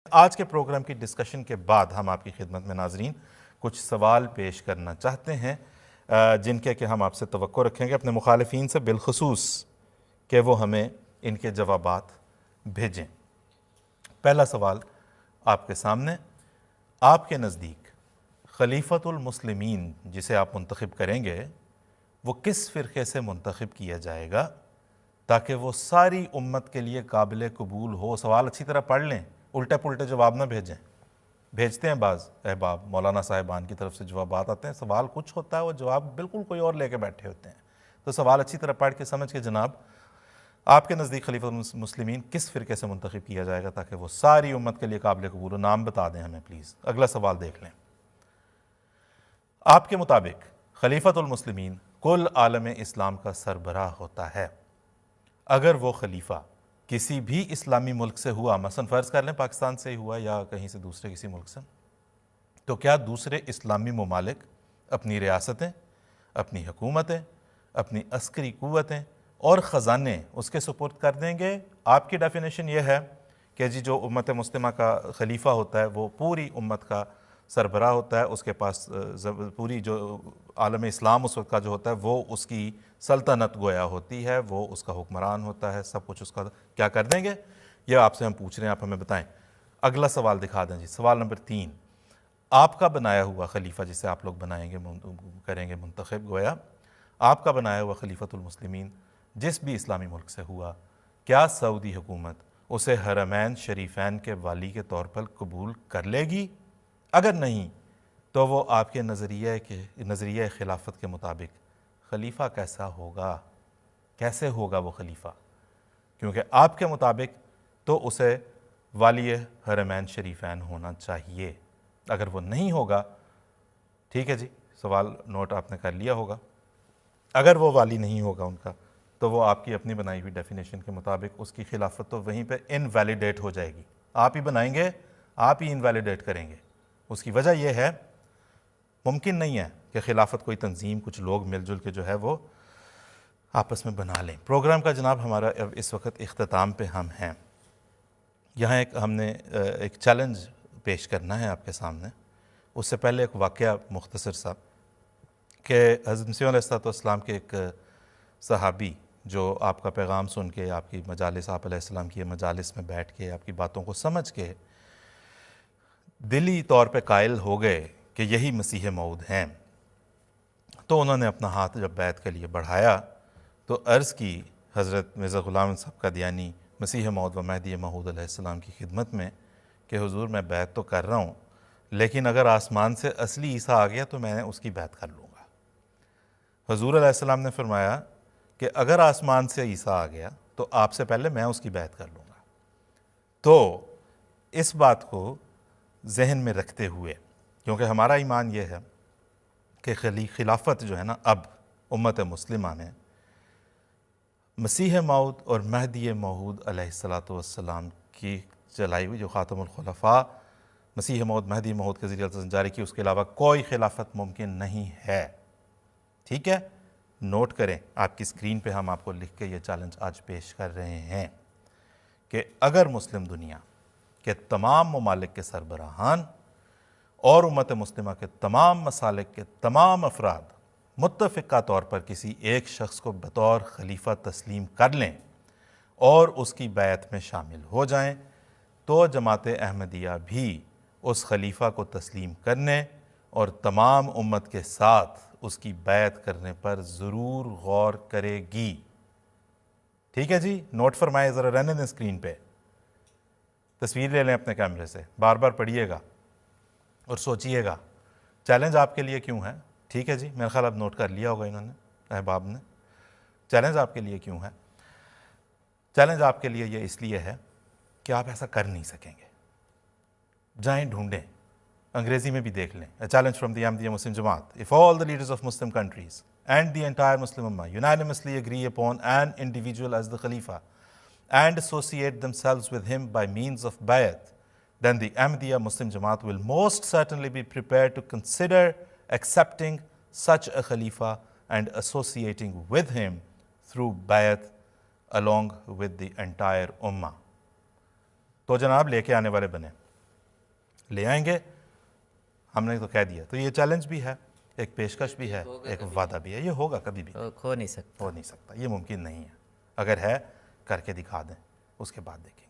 آج کے پروگرام کی ڈسکشن کے بعد ہم آپ کی خدمت میں ناظرین کچھ سوال پیش کرنا چاہتے ہیں جن کے ہم آپ سے توقع رکھیں گے اپنے مخالفین سے بالخصوص کہ وہ ہمیں ان کے جوابات بھیجیں۔ پہلا سوال آپ کے سامنے، آپ کے نزدیک خلیفۃ المسلمین جسے آپ منتخب کریں گے وہ کس فرقے سے منتخب کیا جائے گا تاکہ وہ ساری امت کے لیے قابل قبول ہو؟ سوال اچھی طرح پڑھ لیں، الٹے پلٹے جواب نہ بھیجیں۔ بھیجتے ہیں بعض احباب، مولانا صاحبان کی طرف سے جوابات آتے ہیں، سوال کچھ ہوتا ہے وہ جواب بالکل کوئی اور لے کے بیٹھے ہوتے ہیں۔ تو سوال اچھی طرح پڑھ کے سمجھ کے جناب، آپ کے نزدیک خلیفۃ المسلمین کس فرقے سے منتخب کیا جائے گا تاکہ وہ ساری امت کے لیے قابل قبول ہو؟ نام بتا دیں ہمیں پلیز۔ اگلا سوال دیکھ لیں۔ آپ کے مطابق خلیفۃ المسلمین کل عالم اسلام کا سربراہ ہوتا ہے۔ اگر وہ خلیفہ کسی بھی اسلامی ملک سے ہوا، مثلا فرض کر لیں پاکستان سے ہی ہوا یا کہیں سے دوسرے کسی ملک سے، تو کیا دوسرے اسلامی ممالک اپنی ریاستیں، اپنی حکومتیں، اپنی عسکری قوتیں اور خزانے اس کے سپرد کر دیں گے؟ آپ کی ڈیفینیشن یہ ہے کہ جی جو امت مسلمہ کا خلیفہ ہوتا ہے وہ پوری امت کا سربراہ ہوتا ہے، اس کے پاس پوری جو عالم اسلام اس وقت کا جو ہوتا ہے وہ اس کی سلطنت گویا ہوتی ہے، وہ اس کا حکمران ہوتا ہے، سب کچھ اس کا۔ کیا کر دیں گے؟ یہ آپ سے ہم پوچھ رہے ہیں، آپ ہمیں بتائیں۔ اگلا سوال دکھا دیں جی، سوال نمبر 3۔ آپ کا بنایا ہوا خلیفہ جسے آپ لوگ بنائیں گے، کریں گے منتخب، گویا آپ کا بنایا ہوا خلیفۃ المسلمین جس بھی اسلامی ملک سے ہوا، کیا سعودی حکومت اسے حرمین شریفین کے والی کے طور پر قبول کر لے گی؟ اگر نہیں تو وہ آپ کے نظریہ خلافت کے مطابق خلیفہ کیسا ہوگا؟ کیسے ہوگا وہ خلیفہ؟ کیونکہ آپ کے مطابق تو اسے والی حرمین شریفین ہونا چاہیے۔ اگر وہ نہیں ہوگا، ٹھیک ہے جی، سوال نوٹ آپ نے کر لیا ہوگا، اگر وہ والی نہیں ہوگا ان کا تو وہ آپ کی اپنی بنائی ہوئی ڈیفینیشن کے مطابق اس کی خلافت تو وہیں پہ انویلیڈیٹ ہو جائے گی۔ آپ ہی بنائیں گے، آپ ہی انویلیڈیٹ کریں گے۔ اس کی وجہ یہ ہے، ممکن نہیں ہے کہ خلافت کوئی تنظیم، کچھ لوگ مل جل کے جو ہے وہ آپس میں بنا لیں۔ پروگرام کا جناب ہمارا اس وقت اختتام پہ ہم ہیں۔ یہاں ہم نے ایک چیلنج پیش کرنا ہے آپ کے سامنے۔ اس سے پہلے ایک واقعہ مختصر سا کہ حضرت مسیح علیہ السلام کے ایک صحابی جو آپ کا پیغام سن کے، آپ کی مجالس، آپ علیہ السلام کی مجالس میں بیٹھ کے آپ کی باتوں کو سمجھ کے دلی طور پہ قائل ہو گئے کہ یہی مسیح موعود ہیں، تو انہوں نے اپنا ہاتھ جب بیعت کے لیے بڑھایا تو عرض کی حضرت مرزا غلام صاحب قادیانی مسیح موعود و مہدی موعود علیہ السلام کی خدمت میں کہ حضور میں بیعت تو کر رہا ہوں، لیکن اگر آسمان سے اصلی عیسیٰ آ گیا تو میں اس کی بیعت کر لوں گا۔ حضور علیہ السلام نے فرمایا کہ اگر آسمان سے عیسیٰ آ گیا تو آپ سے پہلے میں اس کی بیعت کر لوں گا۔ تو اس بات کو ذہن میں رکھتے ہوئے، کیونکہ ہمارا ایمان یہ ہے کہ خلافت جو ہے نا اب امت مسلمہ میں مسیح موعود اور مہدی موعود علیہ السلام کی چلائی ہوئی جو خاتم الخلفاء مسیح موعود مہدی موعود کے ذریعے جاری کی، اس کے علاوہ کوئی خلافت ممکن نہیں ہے۔ ٹھیک ہے، نوٹ کریں، آپ کی اسکرین پہ ہم آپ کو لکھ کے یہ چیلنج آج پیش کر رہے ہیں کہ اگر مسلم دنیا کے تمام ممالک کے سربراہان اور امت مسلمہ کے تمام مسالک کے تمام افراد متفقہ طور پر کسی ایک شخص کو بطور خلیفہ تسلیم کر لیں اور اس کی بیعت میں شامل ہو جائیں تو جماعت احمدیہ بھی اس خلیفہ کو تسلیم کرنے اور تمام امت کے ساتھ اس کی بیعت کرنے پر ضرور غور کرے گی۔ ٹھیک ہے جی، نوٹ فرمائے، ذرا رہنے دیں اسکرین پہ، تصویر لے لیں اپنے کیمرے سے، بار بار پڑھیے گا اور سوچئے گا چیلنج آپ کے لیے کیوں ہے۔ ٹھیک ہے جی، میرا خیال اب نوٹ کر لیا ہوگا انہوں نے، احباب نے۔ چیلنج آپ کے لیے کیوں ہے؟ چیلنج آپ کے لیے یہ اس لیے ہے کہ آپ ایسا کر نہیں سکیں گے۔ جائیں ڈھونڈیں، انگریزی میں بھی دیکھ لیں، A challenge from the Ahmadiyya Muslim Jamaat. If all the leaders of Muslim countries and the entire Muslim Ummah unanimously agree upon an individual as the Khalifa and associate themselves with him by means of bayat, then the Ahmadiyya Muslim Jamaat will most certainly be prepared to consider accepting such a Khalifa and associating with him through bayat along with the entire Ummah. تو جناب لے کے آنے والے بنے۔ لے آئیں گے، ہم نے تو کہہ دیا. تو یہ چیلنج بھی ہے، ایک پیشکش بھی ہے، ایک وعدہ بھی ہے. یہ ہوگا کبھی بھی ہو نہیں سکتا. ہو نہیں سکتا، یہ ممکن نہیں ہے. اگر ہے کر کے دکھا دیں، اس کے بعد دیکھیں.